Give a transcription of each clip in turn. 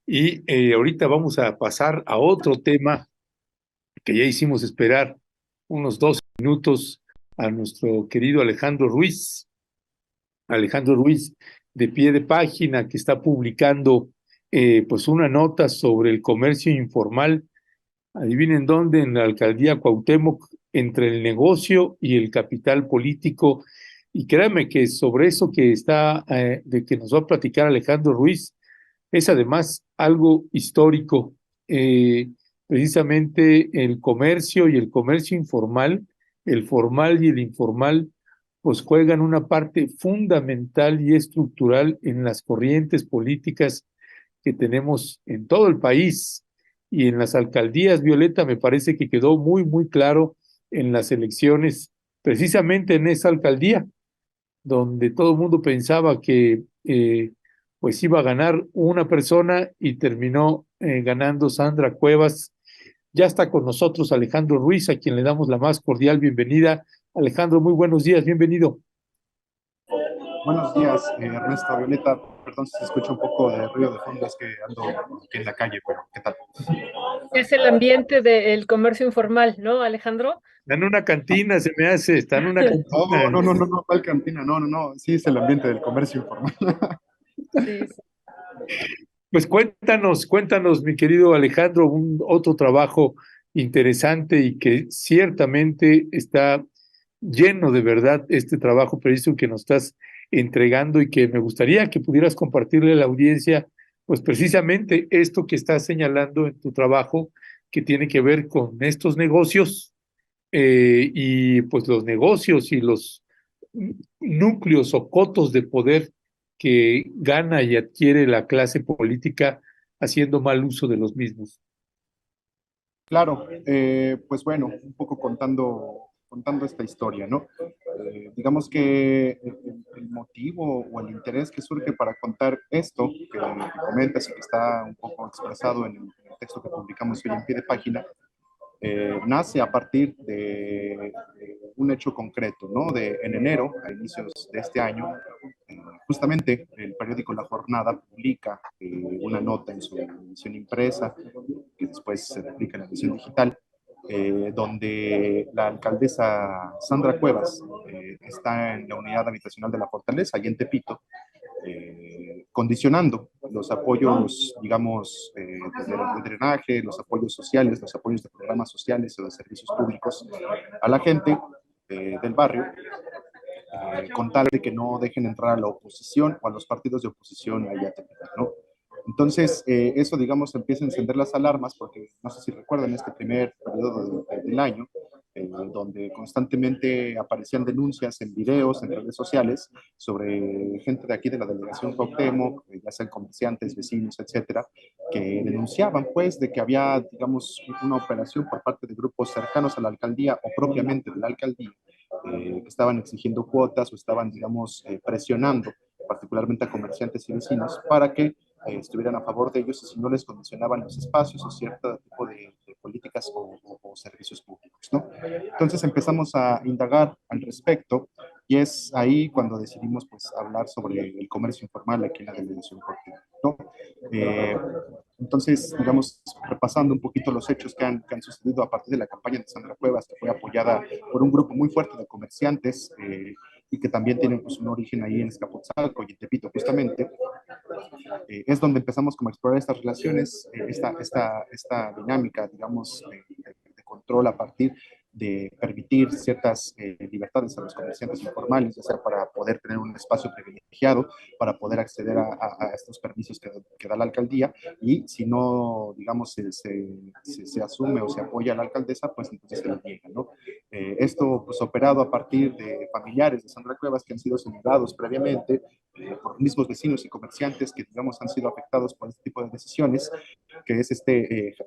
Y ahorita vamos a pasar a otro tema que ya hicimos esperar unos 2 minutos a nuestro querido Alejandro Ruiz. Alejandro Ruiz, de pie de página, que está publicando pues una nota sobre el comercio informal. Adivinen dónde, en la alcaldía Cuauhtémoc, entre el negocio y el capital político. Y créanme que sobre eso que está, de que nos va a platicar Alejandro Ruiz, es además algo histórico. Eh, Precisamente el comercio y el comercio informal, el formal y el informal, pues juegan una parte fundamental y estructural en las corrientes políticas que tenemos en todo el país y en las alcaldías. Violeta, me parece que quedó muy, muy claro en las elecciones, precisamente en esa alcaldía donde todo el mundo pensaba que pues iba a ganar una persona y terminó ganando Sandra Cuevas. Ya está con nosotros Alejandro Ruiz, a quien le damos la más cordial bienvenida. Alejandro, muy buenos días, bienvenido. Buenos días, Ernesto, Violeta. Perdón si se escucha un poco de ruido de fondo, es que ando aquí en la calle, pero ¿qué tal? Es el ambiente del comercio informal, ¿no, Alejandro? Está en una cantina, se me hace, está en una Oh, cantina. no, ¿cuál cantina? No, sí es el ambiente del comercio informal. Sí, sí. Pues cuéntanos, mi querido Alejandro, un otro trabajo interesante y que ciertamente está lleno de verdad este trabajo preciso que nos estás entregando y que me gustaría que pudieras compartirle a la audiencia, pues precisamente esto que estás señalando en tu trabajo, que tiene que ver con estos negocios y pues los negocios y los núcleos o cotos de poder que gana y adquiere la clase política haciendo mal uso de los mismos. Claro, pues bueno, un poco contando esta historia, ¿no? Digamos que el motivo o el interés que surge para contar esto, que comentas y que está un poco expresado en el texto que publicamos hoy en pie de página, nace a partir de un hecho concreto, ¿no? En enero, a inicios de este año, justamente el periódico La Jornada publica una nota en su edición impresa, que después se publica en la edición digital, donde la alcaldesa Sandra Cuevas está en la unidad habitacional de la Fortaleza, allí en Tepito, condicionando los apoyos, digamos, de drenaje, los apoyos sociales, los apoyos de programas sociales o de servicios públicos a la gente del barrio, con tal de que no dejen entrar a la oposición o a los partidos de oposición allá, ¿no? Entonces, eso, digamos, empieza a encender las alarmas, porque no sé si recuerdan este primer periodo del año, donde constantemente aparecían denuncias en videos, en redes sociales, sobre gente de aquí de la delegación Cuauhtémoc, ya sean comerciantes, vecinos, etcétera, que denunciaban, pues, de que había, digamos, una operación por parte de grupos cercanos a la alcaldía o propiamente de la alcaldía, que estaban exigiendo cuotas o estaban, digamos, presionando particularmente a comerciantes y vecinos para que estuvieran a favor de ellos y si no les condicionaban los espacios o cierto tipo de políticas o servicios públicos, ¿no? Entonces empezamos a indagar al respecto y es ahí cuando decidimos pues hablar sobre el comercio informal aquí en la delegación Cuauhtémoc, ¿no? Eh, entonces, digamos, repasando un poquito los hechos que han sucedido a partir de la campaña de Sandra Cuevas, que fue apoyada por un grupo muy fuerte de comerciantes y que también tienen pues, un origen ahí en Escapotzalco y en Tepito, justamente, es donde empezamos como a explorar estas relaciones, esta dinámica, digamos, de control a partir de permitir ciertas libertades a los comerciantes informales, ya sea para poder tener un espacio privilegiado, para poder acceder a estos permisos que da la alcaldía, y si no, digamos, se asume o se apoya a la alcaldesa, pues entonces se le niega, ¿no? Esto, pues, operado a partir de familiares de Sandra Cuevas que han sido señalados previamente por mismos vecinos y comerciantes que, digamos, han sido afectados por este tipo de decisiones, que es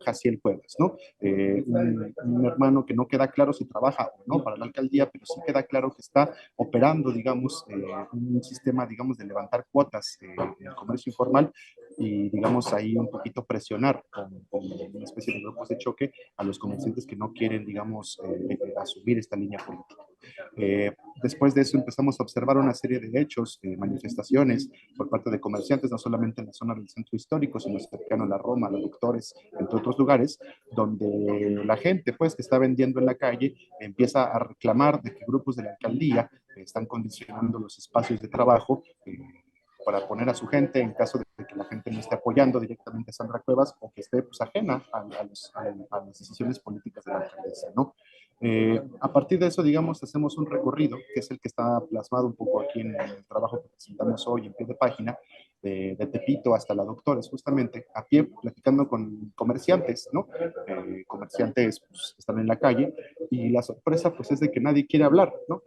Jaciel Cuevas, ¿no? Un hermano que no queda claro si trabaja o no para la alcaldía, pero sí queda claro que está operando, digamos, un sistema, digamos, de levantar cuotas en el comercio informal y, digamos, ahí un poquito presionar con una especie de grupos de choque a los comerciantes que no quieren, digamos, asumir esta línea política. Después de eso empezamos a observar una serie de hechos, manifestaciones por parte de comerciantes, no solamente en la zona del centro histórico, sino cercano a la Roma, los Doctores, entre otros lugares, donde la gente pues que está vendiendo en la calle empieza a reclamar de que grupos de la alcaldía están condicionando los espacios de trabajo para poner a su gente en caso de que la gente no esté apoyando directamente a Sandra Cuevas o que esté pues, ajena a las decisiones políticas de la alcaldesa, ¿no? A partir de eso, digamos, hacemos un recorrido, que es el que está plasmado un poco aquí en el trabajo que presentamos hoy en pie de página, de Tepito hasta la Doctores, justamente a pie, platicando con comerciantes, ¿no? Comerciantes pues, están en la calle y la sorpresa pues es de que nadie quiere hablar, ¿no?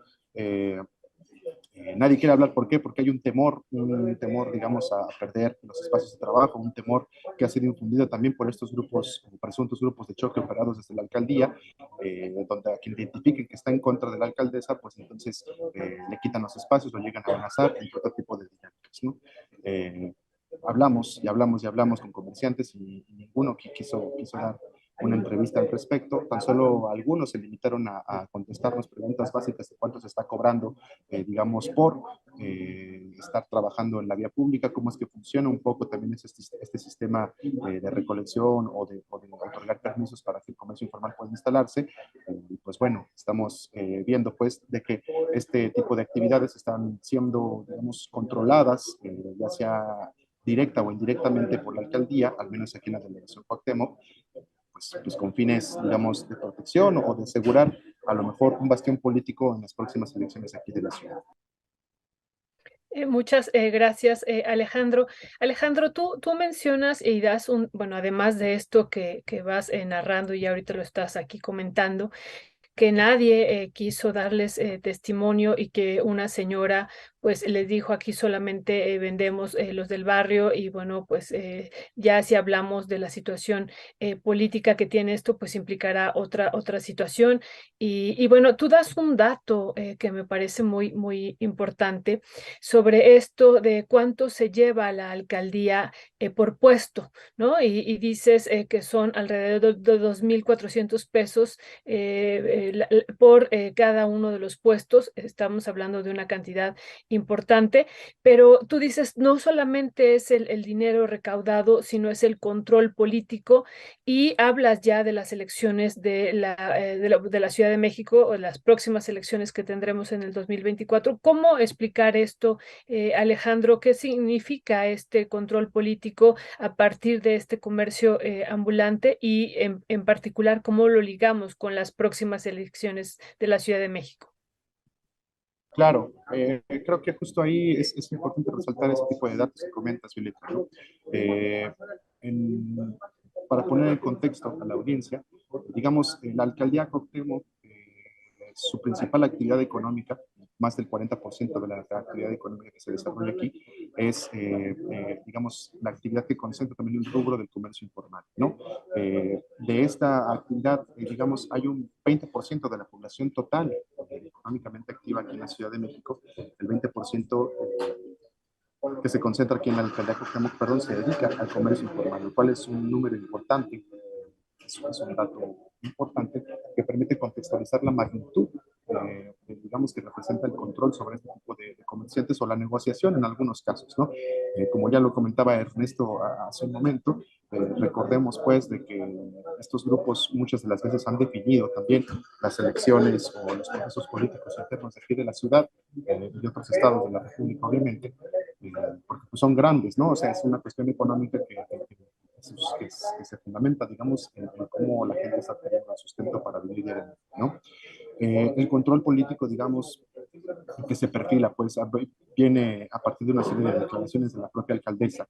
Nadie quiere hablar, ¿por qué? Porque hay un temor, digamos, a perder los espacios de trabajo, un temor que ha sido infundido también por estos grupos, presuntos grupos de choque operados desde la alcaldía, donde a quien identifiquen que está en contra de la alcaldesa, pues entonces le quitan los espacios, lo llegan a amenazar, entre otro tipo de dinámicas, ¿no? Hablamos y hablamos y hablamos con comerciantes y ninguno quiso dar una entrevista al respecto. Tan solo algunos se limitaron a contestarnos preguntas básicas de cuánto se está cobrando, digamos, por estar trabajando en la vía pública, cómo es que funciona un poco también este sistema de recolección o de otorgar permisos para que el comercio informal pueda instalarse. Y pues bueno, estamos viendo pues de que este tipo de actividades están siendo, digamos, controladas, ya sea directa o indirectamente por la alcaldía, al menos aquí en la delegación Cuauhtémoc, pues con fines, digamos, de protección o de asegurar a lo mejor un bastión político en las próximas elecciones aquí de la ciudad. Muchas gracias, Alejandro. Alejandro, tú mencionas y das bueno, además de esto que vas narrando y ahorita lo estás aquí comentando, que nadie quiso darles testimonio y que una señora pues les dijo aquí solamente vendemos los del barrio y bueno pues ya si hablamos de la situación política que tiene esto pues implicará otra situación y bueno tú das un dato que me parece muy importante sobre esto de cuánto se lleva la alcaldía por puesto, ¿no? Y dices que son alrededor de 2.400 pesos por cada uno de los puestos. Estamos hablando de una cantidad importante, pero tú dices, no solamente es el dinero recaudado, sino es el control político y hablas ya de las elecciones de la Ciudad de México o las próximas elecciones que tendremos en el 2024. ¿Cómo explicar esto, Alejandro? ¿Qué significa este control político a partir de este comercio ambulante y en particular cómo lo ligamos con las próximas elecciones de la Ciudad de México? Claro, creo que justo ahí es importante resaltar ese tipo de datos que comentas, Violeta, ¿no? Eh, en- para poner en contexto a la audiencia, digamos, la alcaldía Cuauhtémoc, su principal actividad económica, más del 40% de la actividad económica que se desarrolla aquí, es, digamos, la actividad que concentra también el rubro del comercio informal, ¿no? De esta actividad, digamos, hay un 20% de la población total económicamente activa aquí en la Ciudad de México, el 20% que se concentra aquí en la alcaldía Cuauhtémoc, perdón, se dedica al comercio informal, lo cual es un número importante, es un dato importante que permite contextualizar la magnitud, digamos, que representa el control sobre este tipo de comerciantes o la negociación en algunos casos, ¿no? Como ya lo comentaba Ernesto hace un momento, recordemos pues de que estos grupos muchas de las veces han definido también las elecciones o los procesos políticos internos de aquí de la ciudad y de otros estados de la República, obviamente, porque pues, son grandes, ¿no? O sea, es una cuestión económica que se fundamenta, digamos, en cómo la gente está teniendo el sustento para vivir diariamente, ¿no? El control político, digamos, que se perfila, pues viene a partir de una serie de declaraciones de la propia alcaldesa,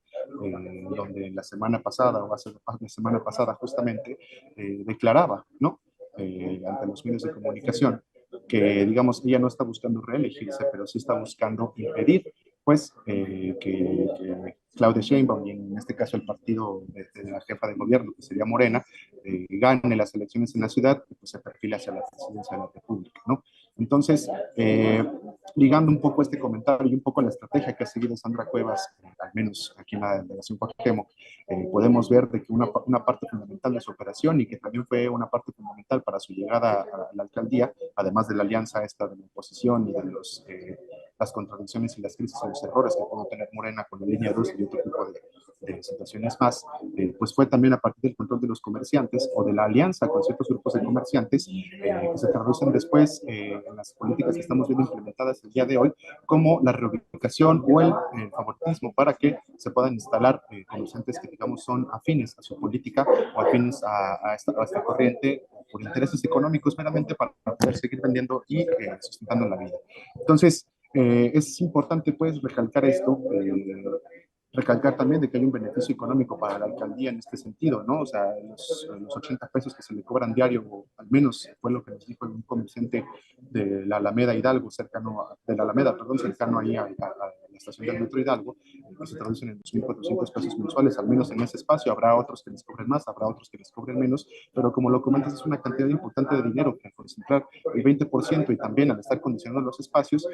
donde la semana pasada, o hace la semana pasada justamente, declaraba, ¿no? Ante los medios de comunicación, que, digamos, ella no está buscando reelegirse, pero sí está buscando impedir, pues, que Claudia Sheinbaum, y en este caso el partido de la jefa de gobierno, que sería Morena, gane las elecciones en la ciudad y pues se perfila hacia la presidencia de la República, ¿no? Entonces, ligando un poco este comentario y un poco la estrategia que ha seguido Sandra Cuevas, al menos aquí en la delegación Cuauhtémoc, podemos ver de que una parte fundamental de su operación y que también fue una parte fundamental para su llegada a la alcaldía, además de la alianza esta de la oposición y de las contradicciones y las crisis o los errores que pudo tener Morena con la línea 2 y otro tipo de situaciones más, pues fue también a partir del control de los comerciantes o de la alianza con ciertos grupos de comerciantes que se traducen después en las políticas que estamos viendo implementadas el día de hoy, como la reubicación o el favoritismo para que se puedan instalar comerciantes que digamos son afines a su política o afines a esta corriente por intereses económicos meramente para poder seguir vendiendo y sustentando la vida. Entonces, es importante pues recalcar esto, recalcar también de que hay un beneficio económico para la alcaldía en este sentido, ¿no? O sea, los 80 pesos que se le cobran diario, o al menos fue lo que nos dijo un comerciante de la Alameda Hidalgo, de la Alameda, perdón, cercano ahí a la estación del Metro Hidalgo, que se traducen en 2.400 pesos mensuales, al menos en ese espacio. Habrá otros que les cobren más, habrá otros que les cobren menos, pero como lo comentas, es una cantidad importante de dinero que al concentrar el 20% y también al estar condicionando los espacios,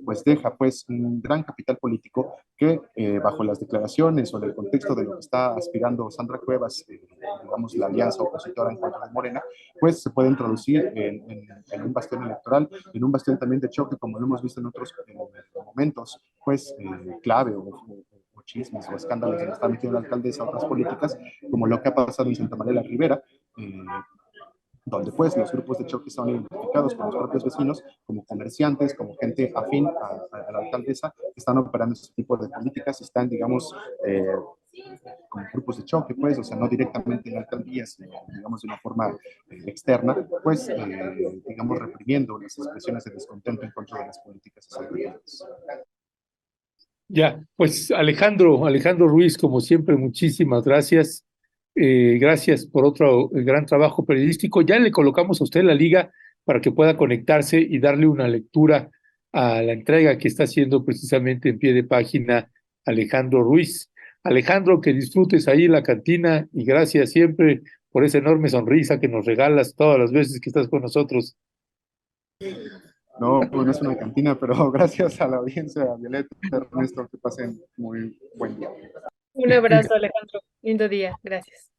pues deja pues un gran capital político que bajo las declaraciones o en el contexto de lo que está aspirando Sandra Cuevas, digamos la alianza opositora en contra de Morena, pues se puede introducir en un bastión electoral, en un bastión también de choque, como lo hemos visto en otros momentos, pues clave o chismes o escándalos que está metiendo la alcaldesa a otras políticas, como lo que ha pasado en Santa María la Ribera, donde pues los grupos de choque son identificados por los propios vecinos como comerciantes, como gente afín a la alcaldesa, que están operando este tipo de políticas, están, digamos, como grupos de choque, pues, o sea, no directamente en la alcaldía, sino, digamos, de una forma externa, pues, digamos, reprimiendo las expresiones de descontento en contra de las políticas sociales. Ya, pues Alejandro Ruiz, como siempre, muchísimas gracias. Gracias por otro gran trabajo periodístico. Ya le colocamos a usted la liga para que pueda conectarse y darle una lectura a la entrega que está haciendo precisamente en pie de página Alejandro Ruiz. Alejandro, que disfrutes ahí en la cantina y gracias siempre por esa enorme sonrisa que nos regalas todas las veces que estás con nosotros. No, no es una cantina, pero gracias a la audiencia, a Violeta, Ernesto, que pasen muy buen día. Un abrazo, Alejandro. Lindo día. Gracias.